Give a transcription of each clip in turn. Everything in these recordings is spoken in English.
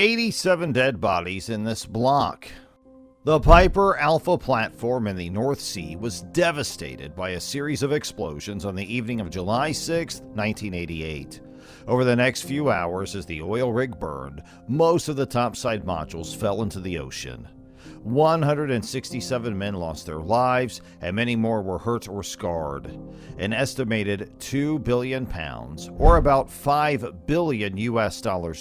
87 dead bodies in this block. The Piper Alpha platform in the North Sea was devastated by a series of explosions on the evening of July 6, 1988. Over the next few hours, as the oil rig burned, most of the topside modules fell into the ocean. 167 men lost their lives, and many more were hurt or scarred. An estimated £2 billion, or about $5 billion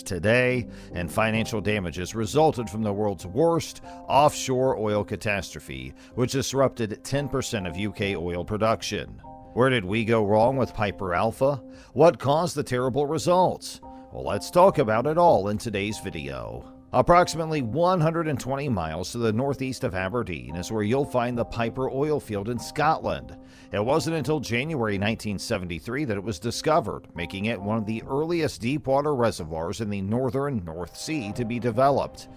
today, in financial damages resulted from the world's worst offshore oil catastrophe, which disrupted 10% of UK oil production. Where did we go wrong with Piper Alpha? What caused the terrible results? Well, let's talk about it all in today's video. Approximately 120 miles to the northeast of Aberdeen is where you'll find the Piper oil field in Scotland. It wasn't until January 1973 that it was discovered, making it one of the earliest deepwater reservoirs in the northern North Sea to be developed.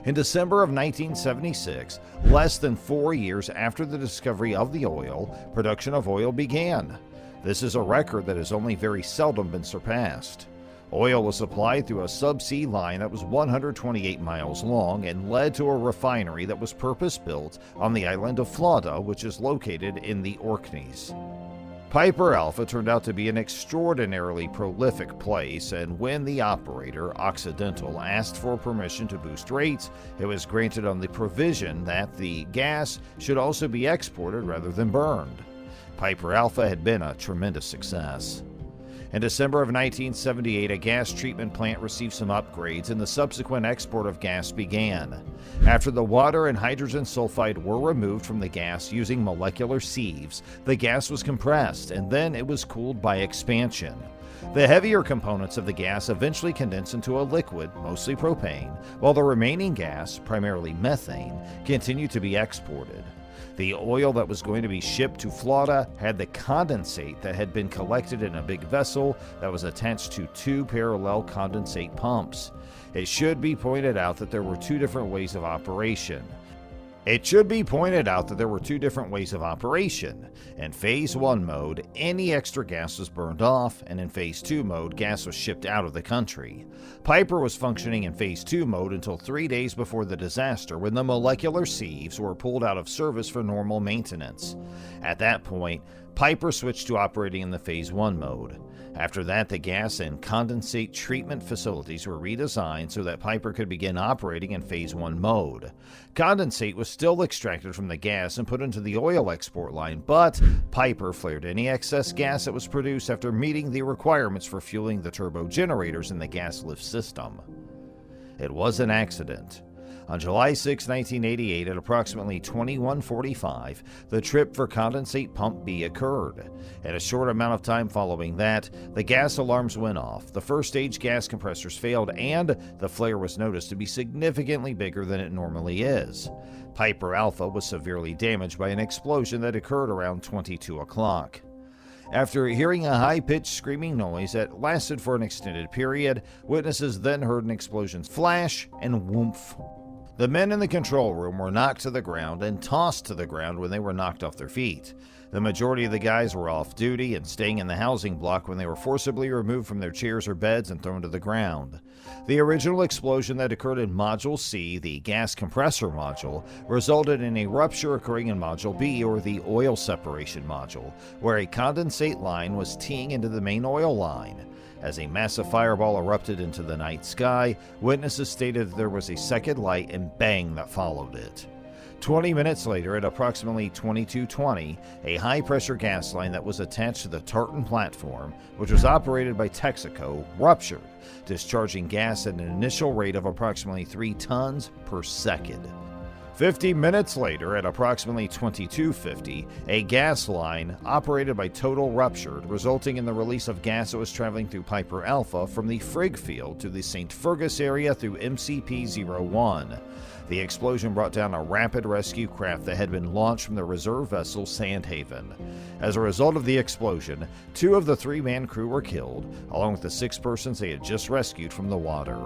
In December of 1976, less than 4 years after the discovery of the oil, production of oil began. This is a record that has only very seldom been surpassed. Oil was supplied through a subsea line that was 128 miles long and led to a refinery that was purpose-built on the island of Flodda, which is located in the Orkneys. Piper Alpha turned out to be an extraordinarily prolific place, and when the operator, Occidental, asked for permission to boost rates, it was granted on the provision that the gas should also be exported rather than burned. Piper Alpha had been a tremendous success. In December of 1978, a gas treatment plant received some upgrades and the subsequent export of gas began. After the water and hydrogen sulfide were removed from the gas using molecular sieves, the gas was compressed and then it was cooled by expansion. The heavier components of the gas eventually condensed into a liquid, mostly propane, while the remaining gas, primarily methane, continued to be exported. The oil that was going to be shipped to Florida had the condensate that had been collected in a big vessel that was attached to 2 parallel condensate pumps. It should be pointed out that there were two different ways of operation. In Phase 1 mode, any extra gas was burned off, and in Phase 2 mode, gas was shipped out of the country. Piper was functioning in Phase 2 mode until 3 days before the disaster, when the molecular sieves were pulled out of service for normal maintenance. At that point, Piper switched to operating in the Phase 1 mode. After that, the gas and condensate treatment facilities were redesigned so that Piper could begin operating in Phase 1 mode. Condensate was still extracted from the gas and put into the oil export line, but Piper flared any excess gas that was produced after meeting the requirements for fueling the turbo generators in the gas lift system. It was an accident. On July 6, 1988, at approximately 21:45, the trip for condensate pump B occurred. In a short amount of time following that, the gas alarms went off, the first stage gas compressors failed, and the flare was noticed to be significantly bigger than it normally is. Piper Alpha was severely damaged by an explosion that occurred around 22 o'clock. After hearing a high-pitched screaming noise that lasted for an extended period, witnesses then heard an explosion flash and whoomph. The men in the control room were knocked to the ground and tossed to the ground when they were knocked off their feet. The majority of the guys were off duty and staying in the housing block when they were forcibly removed from their chairs or beds and thrown to the ground. The original explosion that occurred in Module C, the gas compressor module, resulted in a rupture occurring in Module B, or the oil separation module, where a condensate line was teeing into the main oil line. As a massive fireball erupted into the night sky, witnesses stated that there was a second light and bang that followed it. 20 minutes later, at approximately 22:20, a high-pressure gas line that was attached to the Tartan platform, which was operated by Texaco, ruptured, discharging gas at an initial rate of approximately 3 tons per second. 50 minutes later, at approximately 22:50, a gas line operated by Total ruptured, resulting in the release of gas that was traveling through Piper Alpha from the Frigg field to the St. Fergus area through MCP-01. The explosion brought down a rapid rescue craft that had been launched from the reserve vessel Sandhaven. As a result of the explosion, 2 of the 3-man crew were killed, along with the 6 persons they had just rescued from the water.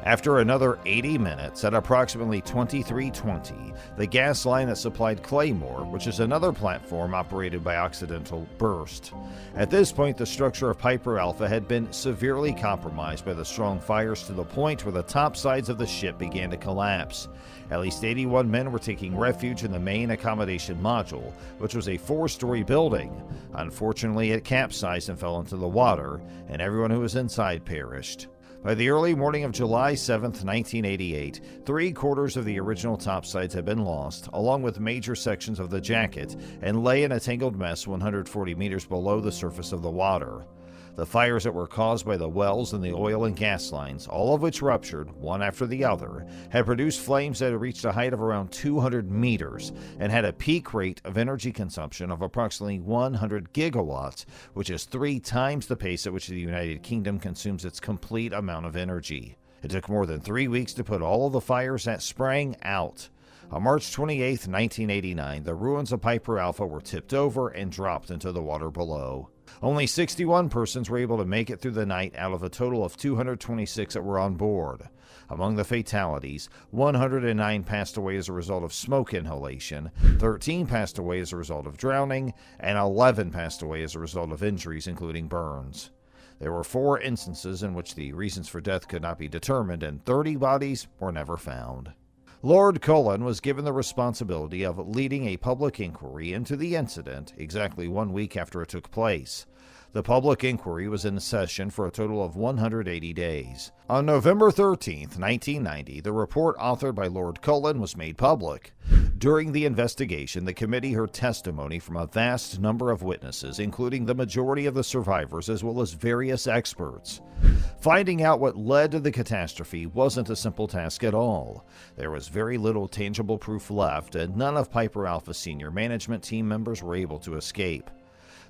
After another 80 minutes, at approximately 23:20, the gas line that supplied Claymore, which is another platform operated by Occidental, burst. At this point, the structure of Piper Alpha had been severely compromised by the strong fires to the point where the top sides of the ship began to collapse. At least 81 men were taking refuge in the main accommodation module, which was a 4-story building. Unfortunately, it capsized and fell into the water, and everyone who was inside perished. By the early morning of July 7, 1988, 3/4 of the original topsides had been lost, along with major sections of the jacket, and lay in a tangled mess 140 meters below the surface of the water. The fires that were caused by the wells and the oil and gas lines, all of which ruptured, one after the other, had produced flames that had reached a height of around 200 meters and had a peak rate of energy consumption of approximately 100 gigawatts, which is 3 times the pace at which the United Kingdom consumes its complete amount of energy. It took more than 3 weeks to put all of the fires that sprang out. On March 28, 1989, the ruins of Piper Alpha were tipped over and dropped into the water below. Only 61 persons were able to make it through the night out of a total of 226 that were on board. Among the fatalities, 109 passed away as a result of smoke inhalation, 13 passed away as a result of drowning, and 11 passed away as a result of injuries, including burns. There were 4 instances in which the reasons for death could not be determined, and 30 bodies were never found. Lord Cullen was given the responsibility of leading a public inquiry into the incident exactly 1 week after it took place. The public inquiry was in session for a total of 180 days. On November 13, 1990, the report authored by Lord Cullen was made public. During the investigation, the committee heard testimony from a vast number of witnesses, including the majority of the survivors as well as various experts. Finding out what led to the catastrophe wasn't a simple task at all. There was very little tangible proof left, and none of Piper Alpha's senior management team members were able to escape.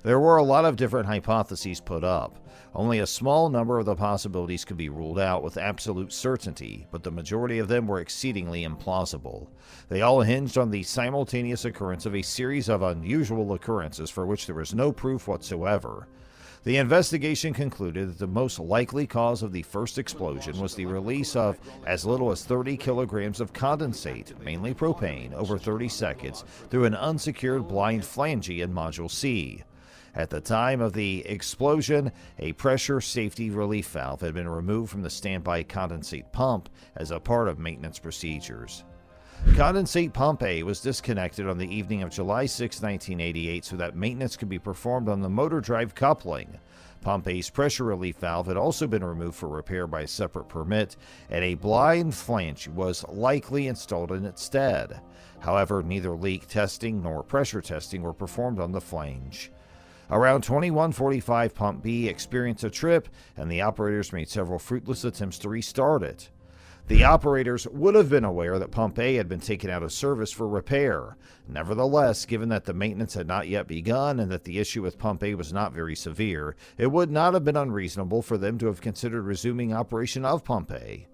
There were a lot of different hypotheses put up. Only a small number of the possibilities could be ruled out with absolute certainty, but the majority of them were exceedingly implausible. They all hinged on the simultaneous occurrence of a series of unusual occurrences for which there was no proof whatsoever. The investigation concluded that the most likely cause of the first explosion was the release of as little as 30 kilograms of condensate, mainly propane, over 30 seconds through an unsecured blind flange in Module C. At the time of the explosion, a pressure safety relief valve had been removed from the standby condensate pump as a part of maintenance procedures. Condensate Pump A was disconnected on the evening of July 6, 1988 so that maintenance could be performed on the motor drive coupling. Pump A's pressure relief valve had also been removed for repair by a separate permit, and a blind flange was likely installed in its stead. However, neither leak testing nor pressure testing were performed on the flange. Around 21:45, Pump B experienced a trip, and the operators made several fruitless attempts to restart it. The operators would have been aware that Pump A had been taken out of service for repair. Nevertheless, given that the maintenance had not yet begun and that the issue with Pump A was not very severe, it would not have been unreasonable for them to have considered resuming operation of Pump A.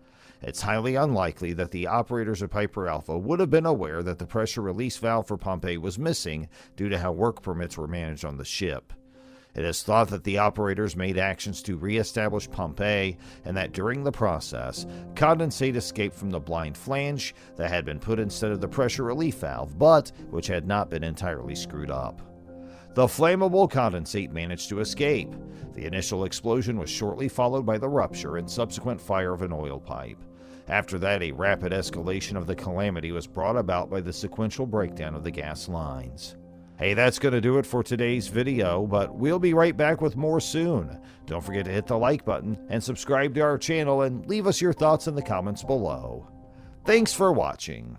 It's highly unlikely that the operators of Piper Alpha would have been aware that the pressure release valve for Pump A was missing due to how work permits were managed on the ship. It is thought that the operators made actions to re-establish Pump A, and that during the process, condensate escaped from the blind flange that had been put instead of the pressure relief valve, but which had not been entirely screwed up. The flammable condensate managed to escape. The initial explosion was shortly followed by the rupture and subsequent fire of an oil pipe. After that, a rapid escalation of the calamity was brought about by the sequential breakdown of the gas lines. Hey, that's going to do it for today's video, but we'll be right back with more soon. Don't forget to hit the like button and subscribe to our channel and leave us your thoughts in the comments below. Thanks for watching.